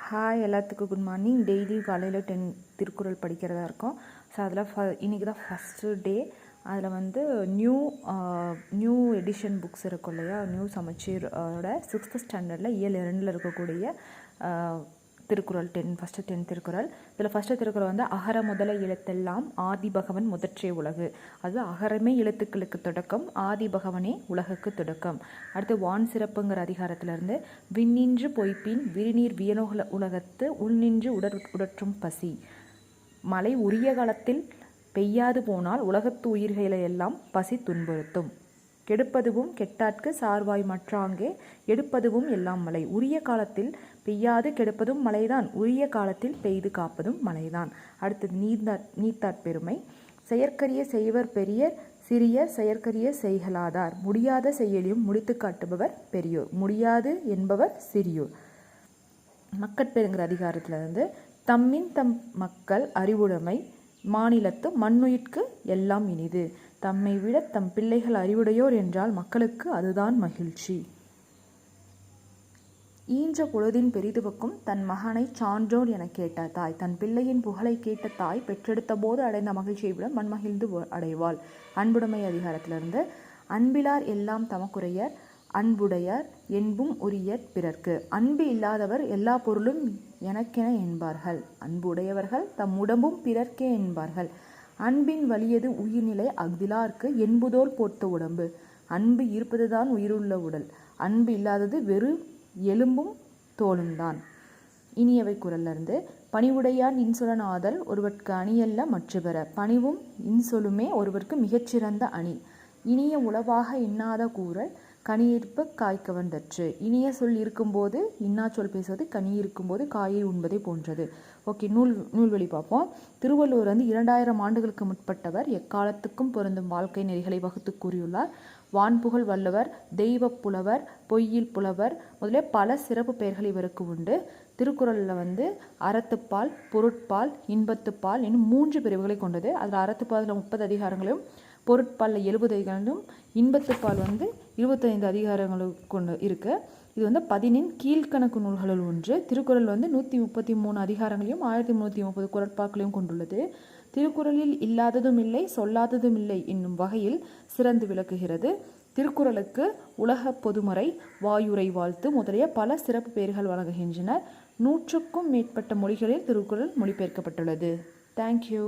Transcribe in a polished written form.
Hi எல்லாத்துக்கும் good morning. Daily காலையில் 10 திருக்குறள் படிக்கிறதா இருக்கும். ஸோ அதில் இன்றைக்கி தான் ஃபஸ்ட்டு டே. அதில் வந்து நியூ எடிஷன் புக்ஸ் இருக்கும் இல்லையா, நியூ சமச்சீரோட 6th ஸ்டாண்டர்டில் இயல் 2 இருக்கக்கூடிய திருக்குறள் ஃபஸ்ட்டு 10 திருக்குறள். இதில் ஃபஸ்ட்டு திருக்குறள் வந்து அகர முதல எழுத்தெல்லாம் ஆதி பகவன் முதற்றே உலகு. அது அகரமே எழுத்துக்களுக்கு தொடக்கம், ஆதி பகவனே உலகுக்கு தொடக்கம். அடுத்து வான் சிறப்புங்கிற அதிகாரத்திலிருந்து விண்ணின்று பொய்ப்பின் விரிநீர் வியனோக உலகத்து உள்நின்று உடற்றும் பசி. மழை உரிய காலத்தில் பெய்யாது போனால் உலகத்து உயிர்களை எல்லாம் பசி துன்புறுத்தும். கெடுப்பதுவும் கெட்டாட்கு சார்வாய் மற்றாங்கே எடுப்பதுவும் எல்லாம் மழை. உரிய காலத்தில் பெய்யாது கெடுப்பதும் மழைதான், உரிய காலத்தில் பெய்து காப்பதும் மழைதான். அடுத்தது நீத்தாற் பெருமை. செயற்கரிய செய்வர் பெரியர் சிறியர் செயற்கரிய செய்கலாதார். முடியாத செயலியும் முடித்து காட்டுபவர் பெரியோர், முடியாது என்பவர் சிறியோர். மக்கட்பேருங்கிற அதிகாரத்திலிருந்து தம்மின் தம் மக்கள் அறிவுடைமை மாநிலத்து மண்ணுயிர்க்கு எல்லாம் இனிது. தம்மை விட தம் பிள்ளைகள் அறிவுடையோர் என்றால் மக்களுக்கு அதுதான் மகிழ்ச்சி. ஈன்ற பொழுதின் பெரிதுவக்கும் தன் மகனை சான்றோர் என கேட்ட தாய் தன் பிள்ளையின் புகழை கேட்ட தாய் பெற்றெடுத்த போது அடைந்த மகிழ்ச்சியை விட மண்மகிழ்ந்து அடைவாள். அன்புடைமை அதிகாரத்திலிருந்து அன்பிலார் எல்லாம் தமக்குரையர் அன்புடையார் என்பும் உரியர் பிறர்க்கு. அன்பு இல்லாதவர் எல்லா பொருளும் எனக்கென என்பார்கள். அன்பு உடையவர்கள் தம் உடம்பும் பிறர்க்கே என்பார்கள். அன்பின் வலியது உயிர்நிலை அஃதிலார்க்கு என்புதோல் போர்த்த உடம்பு. அன்பு இருப்பதுதான் உயிருள்ள உடல், அன்பு இல்லாதது வெறும் எலும்பும் தோளும்தான். இனியவை குறளிலிருந்து பணிவுடையான் இன்சொலன் ஆதல் ஒருவர்க்கு அணியல்ல மற்றுபெற. பணிவும் இன்சொலுமே ஒருவருக்கு மிகச்சிறந்த அணி. இனிய உளவாக இன்னாத கூறல் கனியிருப்ப காய்க்க வந்தற்று. இனிய சொல் இருக்கும்போது இன்னா சொல் பேசுவது, கனி இருக்கும்போது காயை உண்பதை போன்றது. ஓகே, நூல்வழி பார்ப்போம். திருவள்ளுவர் வந்து 2000 ஆண்டுகளுக்கு முற்பட்டவர். எக்காலத்துக்கும் பொருந்தும் வாழ்க்கை நெறிகளை வகுத்து கூறியுள்ளார். வான்புகழ் வள்ளுவர், தெய்வ புலவர், பொய்யில் புலவர் முதலே பல சிறப்பு பெயர்கள் இவருக்கு உண்டு. திருக்குறளில் வந்து அறத்துப்பால், பொருட்பால், இன்பத்துப்பால் என்னும் 3 பிரிவுகளை கொண்டது. அதில் அறத்துப்பாலில் 30 அதிகாரங்களும், பொருட்பாலில் 70 அதிகாரங்களும், இன்பத்துப்பால் வந்து 25 அதிகாரங்களும் கொண்டு இருக்கு. இது வந்து 10 கீழ்கணக்கு நூல்களுள் ஒன்று. திருக்குறள் வந்து 133 அதிகாரங்களையும் 1330 குறட்பாக்களையும் கொண்டுள்ளது. திருக்குறளில் இல்லாததும் இல்லை சொல்லாததும் இல்லை என்னும் வகையில் சிறந்து விளக்குகிறது. திருக்குறளுக்கு உலக பொதுமறை, வாயுரை வாழ்த்து முதலிய பல சிறப்பு பெயர்கள் வழங்குகின்றனர். 100க்கும் மேற்பட்ட மொழிகளில் திருக்குறள் மொழிபெயர்க்கப்பட்டுள்ளது. தேங்க்யூ.